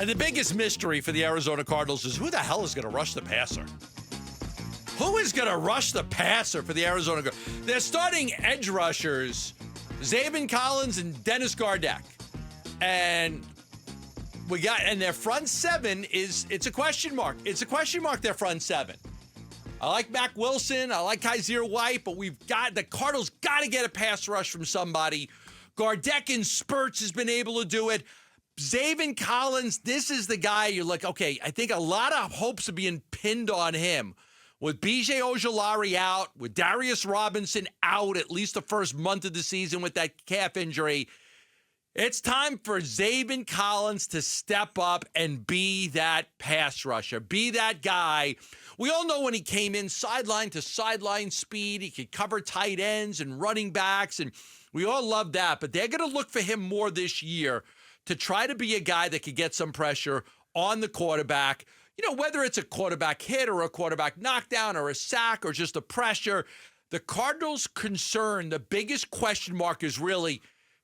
And the biggest mystery for the Arizona Cardinals is who the hell is going to rush the passer? Who is going to rush the passer for the Arizona Cardinals? They're starting edge rushers, Zaven Collins and Dennis Gardeck. And their front seven it's a question mark. It's a question mark, their front seven. I like Mac Wilson. I like Kaiser White, but the Cardinals got to get a pass rush from somebody. Gardeck in spurts has been able to do it. Zaven Collins, this is the guy you're like, okay, I think a lot of hopes are being pinned on him. With B.J. Ojulari out, with Darius Robinson out at least the first month of the season with that calf injury, it's time for Zaven Collins to step up and be that pass rusher, be that guy. We all know when he came in, sideline to sideline speed, he could cover tight ends and running backs, and we all love that. But they're going to look for him more this year to try to be a guy that could get some pressure on the quarterback. You know, whether it's a quarterback hit or a quarterback knockdown or a sack or just a pressure, the Cardinals' concern, the biggest question mark is really,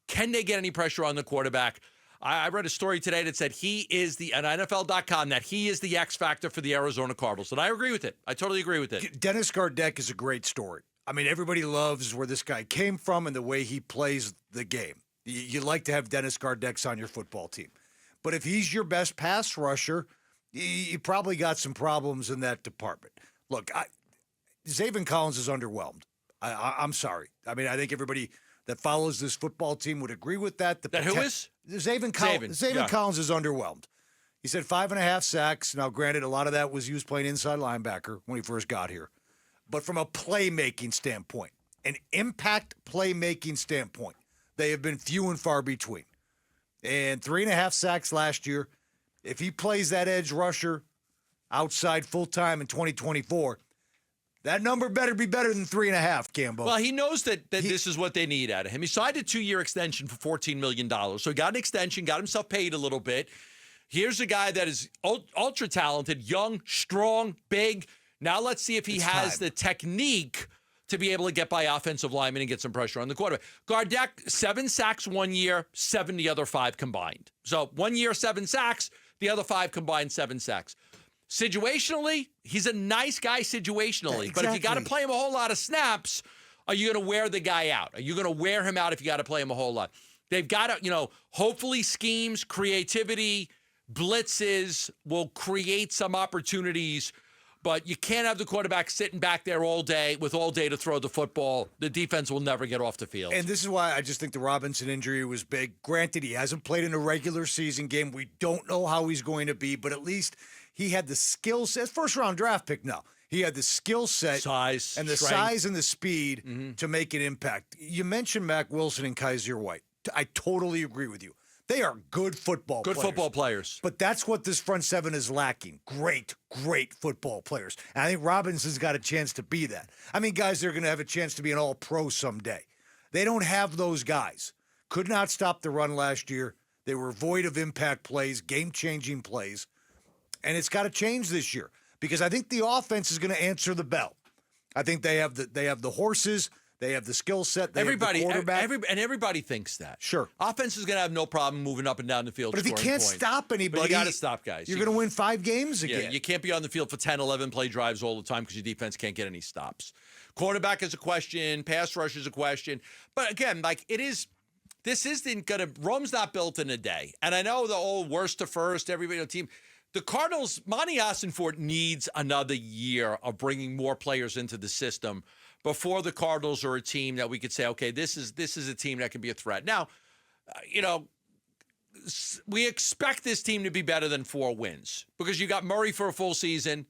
can they get any pressure on the quarterback? I read a story today that said on NFL.com, that he is the X factor for the Arizona Cardinals. And I agree with it. I totally agree with it. Dennis Gardeck is a great story. I mean, everybody loves where this guy came from and the way he plays the game. You like to have Dennis Gardeck on your football team. But if he's your best pass rusher, you probably got some problems in that department. Look, Zaven Collins is underwhelmed. I'm sorry. I mean, I think everybody that follows this football team would agree with that. Who is? Zaven Collins. Zaven Collins is underwhelmed. He said 5.5 sacks. Now, granted, a lot of that was he was playing inside linebacker when he first got here. But from a playmaking standpoint, an impact playmaking standpoint, they have been few and far between. And 3.5 sacks last year. If he plays that edge rusher outside full-time in 2024, that number better be better than 3.5, Cambo. Well, he knows that this is what they need out of him. He signed a 2-year extension for $14 million. So he got an extension, got himself paid a little bit. Here's a guy that is ultra-talented, young, strong, big. Now let's see if he has the technique to be able to get by offensive linemen and get some pressure on the quarterback. Gardeck, 7 sacks 1 year, 7 the other 5 combined. So 1 year, 7 sacks, the other 5 combined, 7 sacks. Situationally, he's a nice guy situationally. Yeah, exactly. But if you got to play him a whole lot of snaps, are you going to wear the guy out? Are you going to wear him out if you got to play him a whole lot? They've got to, hopefully schemes, creativity, blitzes will create some opportunities. But you can't have the quarterback sitting back there all day to throw the football. The defense will never get off the field. And this is why I just think the Robinson injury was big. Granted, he hasn't played in a regular season game. We don't know how he's going to be, but at least he had the skill set. First-round draft pick now. He had the skill set, size, and the strength. size and the speed to make an impact. You mentioned Mac Wilson and Kaiser White. I totally agree with you. They are good football players. But that's what this front seven is lacking. Great football players. And I think Robinson's got a chance to be that. I mean, guys, they're going to have a chance to be an all-pro someday. They don't have those guys. Could not stop the run last year. They were void of impact plays, game-changing plays. And it's got to change this year because I think the offense is going to answer the bell. I think they have the horses. They have the skill set. They have the quarterback. Everybody thinks that. Sure. Offense is going to have no problem moving up and down the field. But if you can't stop anybody, but you got to stop guys. You're going to win 5 games again. Yeah, you can't be on the field for 10, 11 play drives all the time because your defense can't get any stops. Quarterback is a question. Pass rush is a question. But again, this isn't going to – Rome's not built in a day. And I know the old worst to first, everybody on the team – the Cardinals, Monty Ossenfort needs another year of bringing more players into the system before the Cardinals are a team that we could say, okay, this is a team that can be a threat. Now, we expect this team to be better than 4 wins because you got Murray for a full season.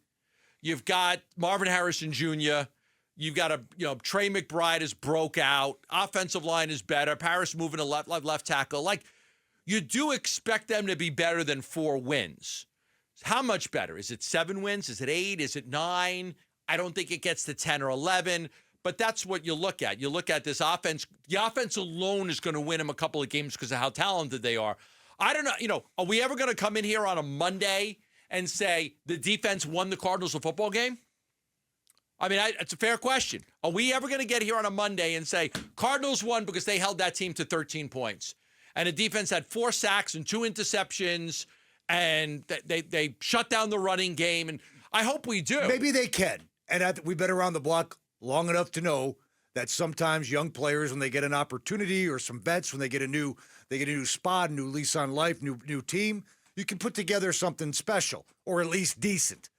You've got Marvin Harrison Jr. You've got Trey McBride is broke out. Offensive line is better. Paris moving to left tackle. You do expect them to be better than 4 wins. How much better? Is it 7 wins? Is it 8? Is it 9? I don't think it gets to 10 or 11, but that's what you look at. You look at this offense. The offense alone is going to win them a couple of games because of how talented they are. I don't know. Are we ever going to come in here on a Monday and say the defense won the Cardinals a football game? I mean, it's a fair question. Are we ever going to get here on a Monday and say Cardinals won because they held that team to 13 points and the defense had 4 sacks and 2 interceptions and they shut down the running game, and I hope we do. Maybe they can. And we've been around the block long enough to know that sometimes young players, when they get an opportunity, or some vets, when they get a new spot, a new lease on life, new team, you can put together something special, or at least decent.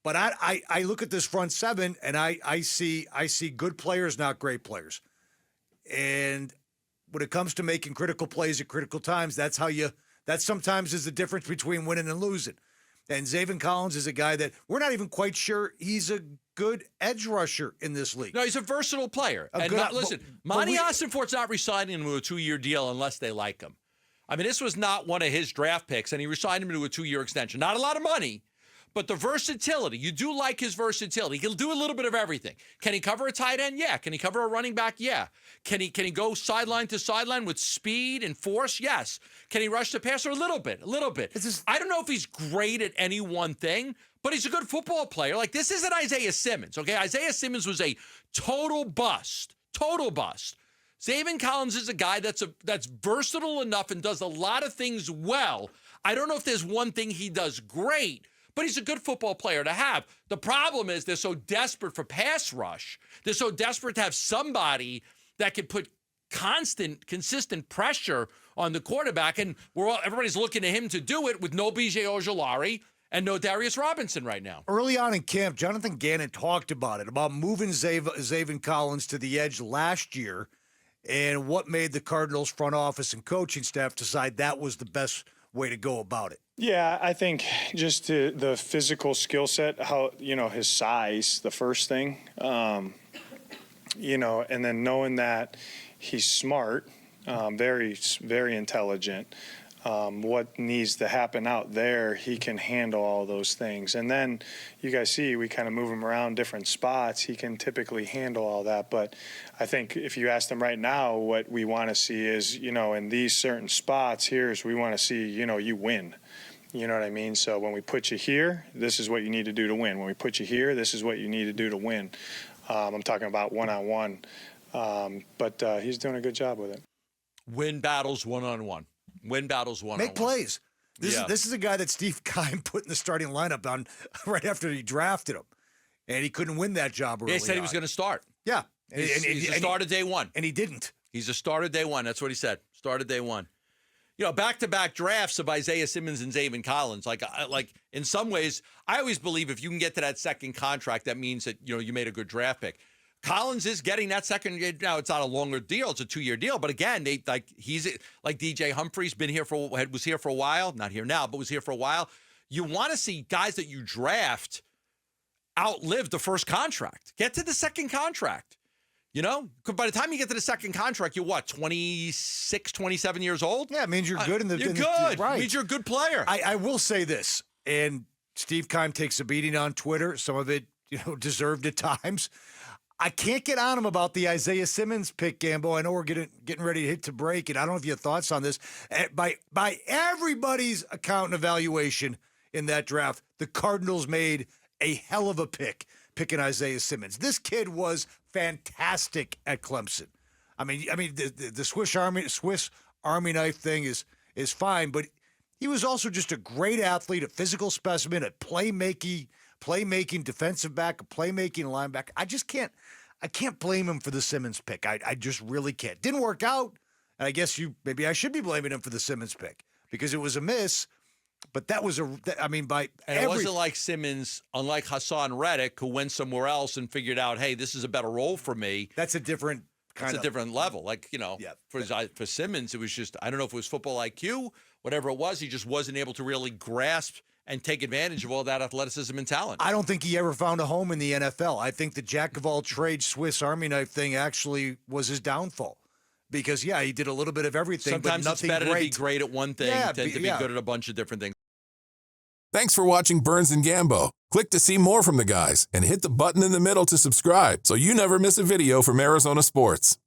But I look at this front seven, and I see good players, not great players. And when it comes to making critical plays at critical times, that sometimes is the difference between winning and losing. And Zaven Collins is a guy that we're not even quite sure he's a good edge rusher in this league. No, he's a versatile player. Listen, Monty Ossenfort's not re-signing him to a 2-year deal unless they like him. I mean, this was not one of his draft picks, and he re-signed him to a 2-year extension. Not a lot of money, but the versatility. You do like his versatility. He'll do a little bit of everything. Can he cover a tight end? Yeah. Can he cover a running back? Yeah. Can he go sideline to sideline with speed and force? Yes. Can he rush the passer? A little bit. I don't know if he's great at any one thing, but he's a good football player. Like, this isn't Isaiah Simmons, okay? Isaiah Simmons was a total bust. Zaven Collins is a guy that's versatile enough and does a lot of things well. I don't know if there's one thing he does great, but he's a good football player to have. The problem is they're so desperate for pass rush. They're so desperate to have somebody that can put consistent pressure on the quarterback, and everybody's looking to him to do it with no B.J. Ojolari and no Darius Robinson right now. Early on in camp, Jonathan Gannon talked about moving Zaven Collins to the edge last year, and what made the Cardinals front office and coaching staff decide that was the best way to go about it. Yeah, I think just the physical skill set, his size, the first thing, and then knowing that he's smart, very, very intelligent. What needs to happen out there, he can handle all those things. And then you guys see we kind of move him around different spots. He can typically handle all that. But I think if you ask them right now, what we want to see is, in these certain spots, we want to see, you win. You know what I mean? So when we put you here, this is what you need to do to win. When we put you here, this is what you need to do to win. I'm talking about one-on-one. But he's doing a good job with it. Win battles one-on-one. Make plays. This is a guy that Steve Keim put in the starting lineup on right after he drafted him. And he couldn't win that job early. He said he was going to start. Yeah. He's a starter day one. And he didn't. He's a starter day one. That's what he said. Started day one. Back-to-back drafts of Isaiah Simmons and Zaven Collins. Like in some ways, I always believe if you can get to that second contract, that means that, you made a good draft pick. Collins is getting that second. Now it's not a longer deal; it's a 2-year deal. But again, he's like DJ Humphries was here for a while. Not here now, but was here for a while. You want to see guys that you draft outlive the first contract. Get to the second contract. By the time you get to the second contract, you're 26, 27 years old? Yeah, it means you're good. You're good. Right. It means you're a good player. I will say this, and Steve Keim takes a beating on Twitter. Some of it, deserved at times. I can't get on him about the Isaiah Simmons pick, Gambo. I know we're getting ready to hit to break, and I don't know if you have thoughts on this. By everybody's account and evaluation in that draft, the Cardinals made a hell of a picking Isaiah Simmons. This kid was fantastic at Clemson. I mean, the Swiss Army knife thing is fine, but he was also just a great athlete, a physical specimen, a playmaking defensive back, a playmaking linebacker. I can't blame him for the Simmons pick. I just really can't. Didn't work out, and I guess maybe I should be blaming him for the Simmons pick because it was a miss. But that was it wasn't like Simmons, unlike Hassan Reddick, who went somewhere else and figured out, hey, this is a better role for me. That's a different different level. For Simmons, it was just, I don't know if it was football IQ, whatever it was, he just wasn't able to really grasp and take advantage of all that athleticism and talent. I don't think he ever found a home in the NFL. I think the jack of all trades Swiss Army knife thing actually was his downfall. Because, he did a little bit of everything, Sometimes but nothing it's better great. to be great at one thing than to be good at a bunch of different things. Thanks for watching Burns and Gambo. Click to see more from the guys and hit the button in the middle to subscribe so you never miss a video from Arizona sports.